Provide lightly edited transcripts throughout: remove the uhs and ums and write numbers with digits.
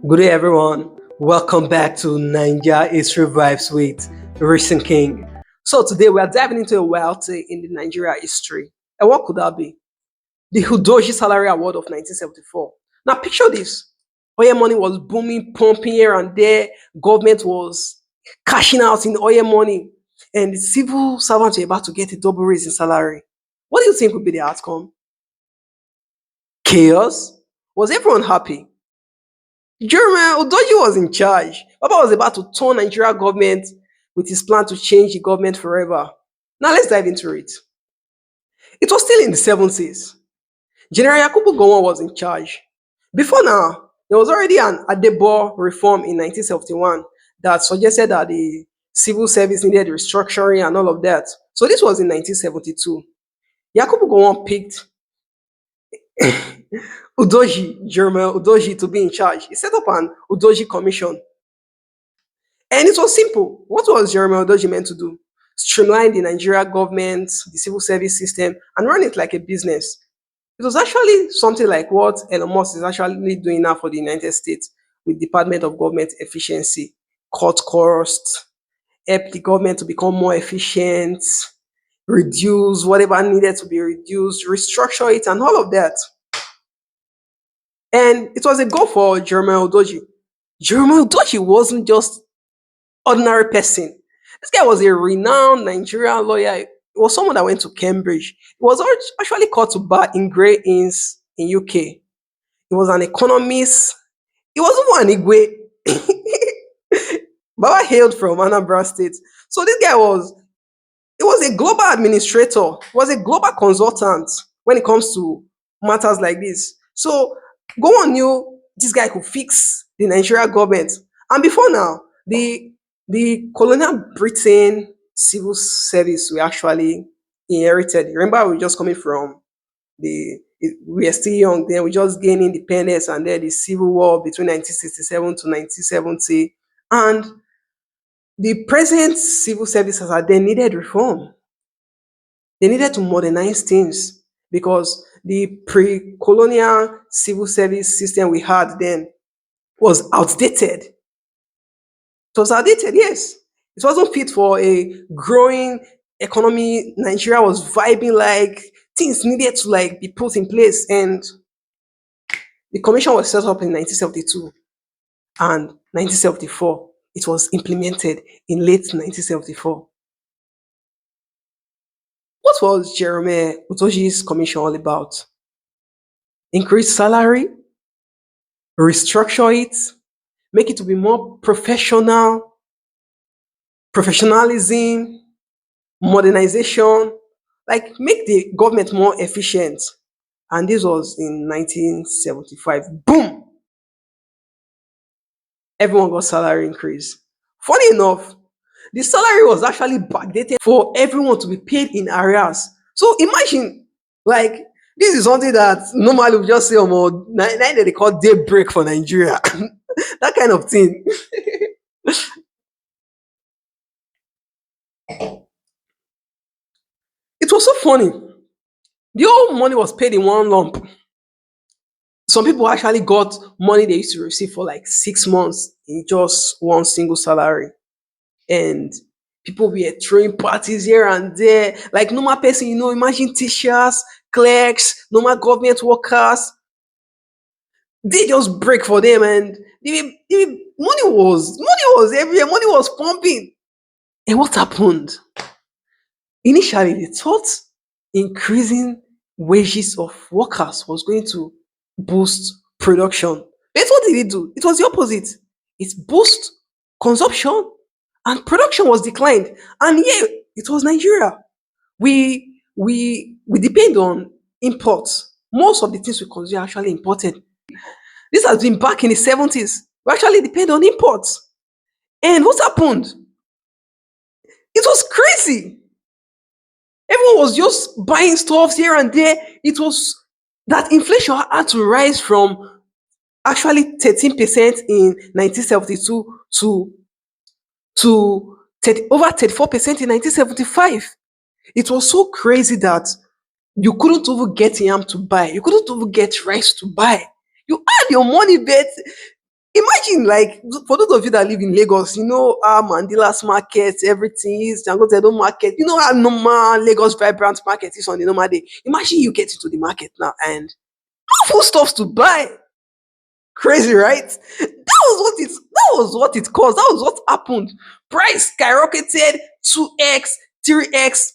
Good day, everyone. Welcome back to Naija History Vibes with Recent King. So today we are diving into a wild day in the Nigeria history. And what could that be? The Udoji Salary Award of 1974. Now picture this. Oil money was booming, pumping here and there. Government was cashing out in oil money. And the civil servants were about to get a double raise in salary. What do you think would be the outcome? Chaos? Was everyone happy? Jeremiah Udoji was in charge. Baba was about to turn Nigeria government with his plan to change the government forever. Now let's dive into it. It was still in the 70s. General Yakubu Gowon was in charge. Before now, there was already an Adebo reform in 1971 that suggested that the civil service needed restructuring and all of that. So this was in 1972. Yakubu Gowon picked Jeremiah Udoji to be in charge. He set up an Udoji commission. And it was simple. What was Jeremiah Udoji meant to do? Streamline the Nigeria government, the civil service system, and run it like a business. It was actually something like what Elon Musk is actually doing now for the United States with Department of Government Efficiency, cut costs, help the government to become more efficient, reduce whatever needed to be reduced, restructure it, and all of that. And it was a goal for Jeremiah Udoji. Jeremiah Udoji wasn't just ordinary person. This guy was a renowned Nigerian lawyer. He was someone that went to Cambridge. He was actually called to bar in Grey Inns in UK. He was an economist. He was even an Igwe. Baba hailed from Anambra State. So this guy he was a global administrator. He was a global consultant when it comes to matters like this. So go on knew this guy could fix the Nigeria government. And before now, the colonial Britain civil service we actually inherited. Remember, we were just coming from we are still young then. We just gained independence, and then the civil war between 1967 to 1970, and the present civil services are then needed reform. They needed to modernize things because the pre-colonial civil service system we had then was outdated. It was outdated, yes. It wasn't fit for a growing economy. Nigeria was vibing like things needed to like be put in place. And the commission was set up in 1972 and 1974. It was implemented in late 1974. What was Jeremiah Utoji's commission all about? Increase salary, restructure it, make it to be more professionalism, modernization, like make the government more efficient. And this was in 1975. Boom! Everyone got salary increase. Funny enough, the salary was actually backdated for everyone to be paid in arrears. So imagine, like, this is something that normally we just say, oh, now they call day break for Nigeria. That kind of thing. It was so funny. The whole money was paid in one lump. Some people actually got money they used to receive for like 6 months in just one single salary. And people were throwing parties here and there. Like normal person, imagine teachers, clerks, normal government workers. They just break for them, and the money was everywhere. Money was pumping. And what happened? Initially, they thought increasing wages of workers was going to boost production. But what did it do? It was the opposite. It boosted consumption, and production was declined. And yeah, it was Nigeria. We depend on imports. Most of the things we consume are actually imported. This has been back in the 70s. We actually depend on imports. And what happened? It was crazy. Everyone was just buying stuff here and there. It was that inflation had to rise from actually 13% in 1972 to 30, over 34% in 1975. It was so crazy that you couldn't even get yam to buy. You couldn't even get rice to buy. You had your money, but Imagine, like, for those of you that live in Lagos, you know how Mandilas market, everything is, Jango Tedo market, you know how normal Lagos Vibrant market is on the normal day. Imagine you get into the market now and full stuff to buy. Crazy, right? That was what it caused. That was what happened. Price skyrocketed 2x, 3x.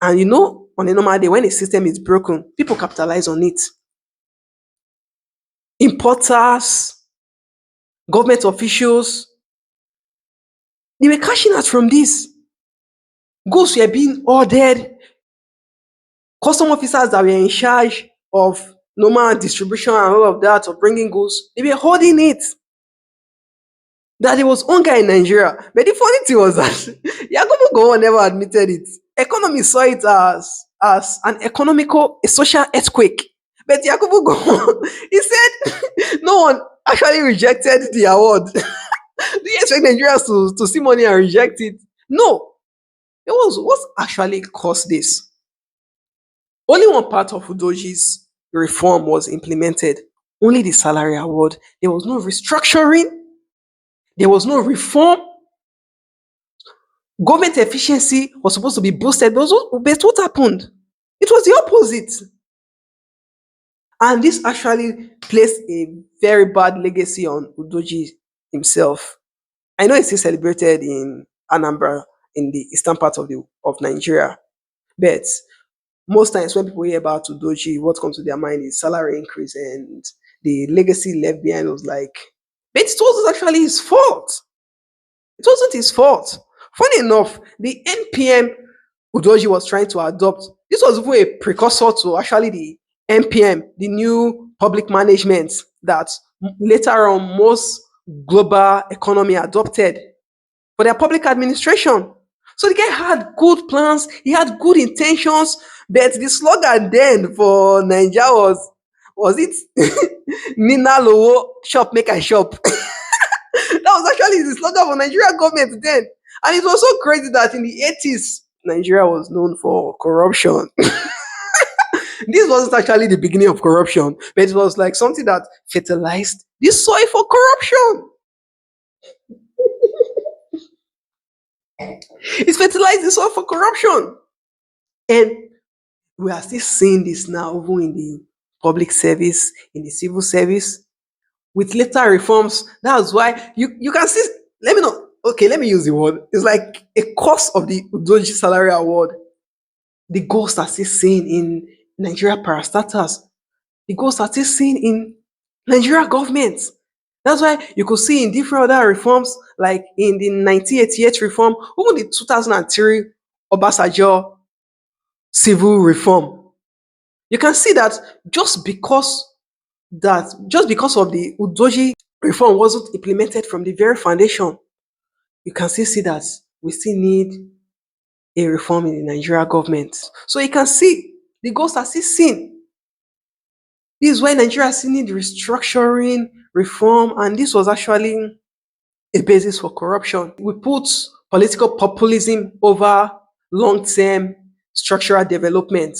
And you know, on a normal day, when a system is broken, people capitalize on it. Importers, government officials, they were cashing out from this. Goods were being ordered. Custom officers that were in charge of normal distribution and all of that, of bringing goods, they were holding it. That there was hunger in Nigeria. But the funny thing was that Yakubu Gowon never admitted it. Economists saw it as an economical, a social earthquake. But Yakubu Gowon, he said no one actually rejected the award. Do you expect Nigerians to see money and reject it? No. It was what actually caused this. Only one part of Udoji's reform was implemented. Only the salary award. There was no restructuring. There was no reform. Government efficiency was supposed to be boosted, but what happened? It was the opposite. And this actually placed a very bad legacy on Udoji himself. I know it's still celebrated in Anambra, in the eastern part of Nigeria, but most times when people hear about Udoji, what comes to their mind is salary increase, and the legacy left behind was like, but it wasn't actually his fault. It wasn't his fault. Funny enough, the NPM Udoji was trying to adopt, this was even a precursor to actually the NPM, the new public management that later on most global economy adopted for their public administration. So the guy had good plans, he had good intentions, but the slogan then for Nigeria was it Nina Lowo shop make I shop. That was actually the slogan for Nigeria government then. And it was so crazy that in the 80s, Nigeria was known for corruption. This wasn't actually the beginning of corruption, but it was like something that fertilized the soil for corruption. It fertilized the soil for corruption. And we are still seeing this now, even in the public service, in the civil service, with later reforms. That's why you can see, let me know. Okay, let me use the word. It's like a cost of the Udoji Salary Award. The ghosts are still seen in Nigeria parastatals. The ghosts are still seen in Nigeria government. That's why you could see in different other reforms, like in the 1988 reform, even the 2003 Obasanjo civil reform. You can see that just because of the Udoji reform wasn't implemented from the very foundation, you can still see that we still need a reform in the Nigeria government. So you can see the ghosts are still seen. This is why Nigeria still need restructuring, reform, and this was actually a basis for corruption. We put political populism over long-term structural development.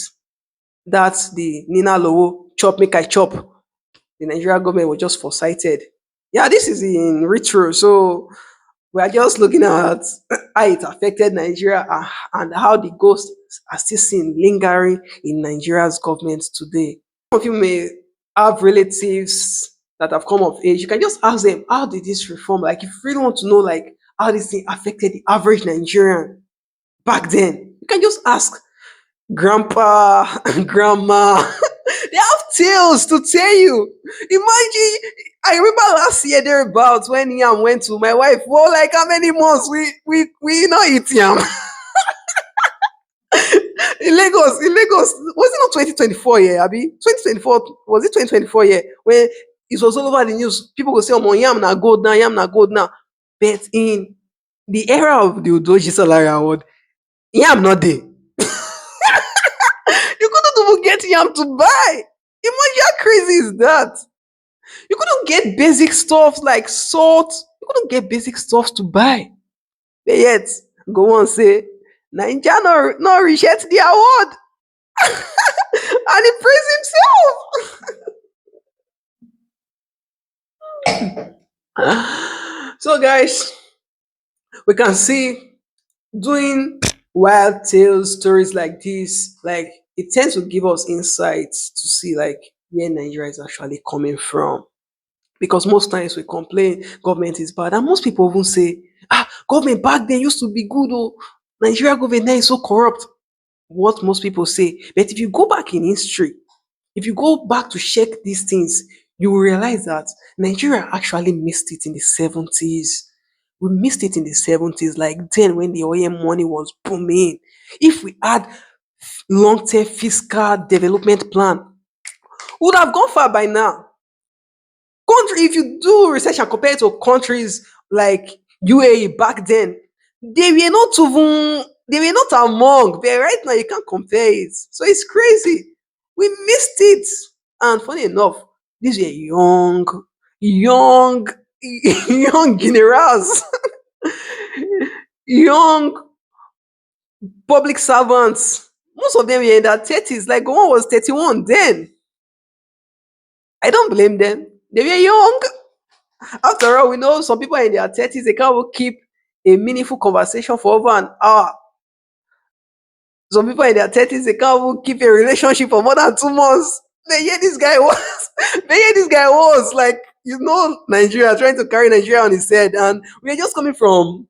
That's the Nina Lowo chop make I chop. The Nigerian government was just foresighted. Yeah, this is in retro. So we are just looking at how it affected Nigeria, and how the ghosts are still seen lingering in Nigeria's government today. Some of you may have relatives that have come of age. You can just ask them, how did this reform? Like, if you really want to know, like, how this thing affected the average Nigerian back then, you can just ask grandpa, grandma. They have tales to tell you. Imagine, I remember last year thereabouts when Yam went to my wife. Well, like how many months we not eat Yam in Lagos. Was it not 2024 year? Abi 2024, was it 2024 year when it was all over the news? People go say, "Oh, Yam na gold now, Yam na gold now." But in the era of the Udoji Salary Award, Yam not there. You couldn't even get Yam to buy. Imagine how crazy is that? You couldn't get basic stuff like salt. You couldn't get basic stuff to buy. But yet, go on say, Naija no reject the award. And he praised himself. So, guys, we can see doing wild tales stories like this, like it tends to give us insights to see like where Nigeria is actually coming from. Because most times we complain government is bad, and most people even say, government back then used to be good. Oh, Nigeria government now is so corrupt. What most people say, but if you go back in history, if you go back to check these things, you will realize that Nigeria actually missed it in the 70s. We missed it in the 70s, like then when the oil money was booming. If we had long-term fiscal development plan, we would have gone far by now. Country, if you do research and compare it to countries like UAE back then, they were not among. But right now you can't compare it. So it's crazy. We missed it. And funny enough, these were young, young generals, young public servants. Most of them were in their 30s. Like one was 31 then. I don't blame them. They were young. After all, we know some people are in their 30s, they can't even keep a meaningful conversation for over an hour. Some people in their 30s, they can't even keep a relationship for more than 2 months. Then here this guy was, then here this guy was like, Nigeria, trying to carry Nigeria on his head. And we are just coming from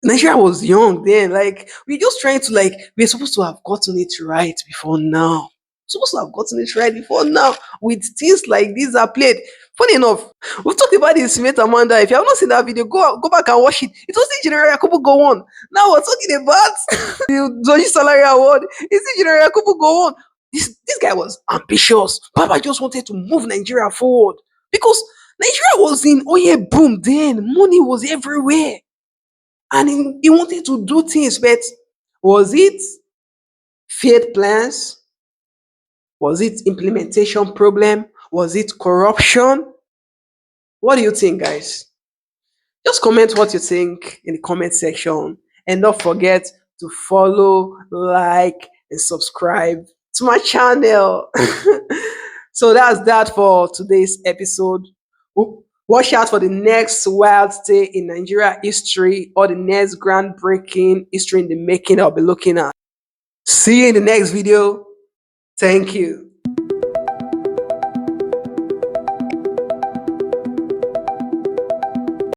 Nigeria was young then. Like we're just trying to we're supposed to have gotten it right before now. Supposed to have gotten it right before now. With things like this are played. Funny enough, we've talked about this Smith Amanda. If you have not seen that video, go back and watch it. It was the General Yakubu go on. Now we're talking about the Udoji Salary Award. Is the General Yakubu go on? This guy was ambitious. Papa just wanted to move Nigeria forward because Nigeria was in oil boom then. Money was everywhere. And he wanted to do things, but was it failed plans? Was it implementation problem? Was it corruption? What do you think, guys? Just comment what you think in the comment section. And don't forget to follow, like, and subscribe to my channel. So that's that for today's episode. Watch out for the next wild stay in Nigeria history or the next groundbreaking history in the making I'll be looking at. See you in the next video. Thank you.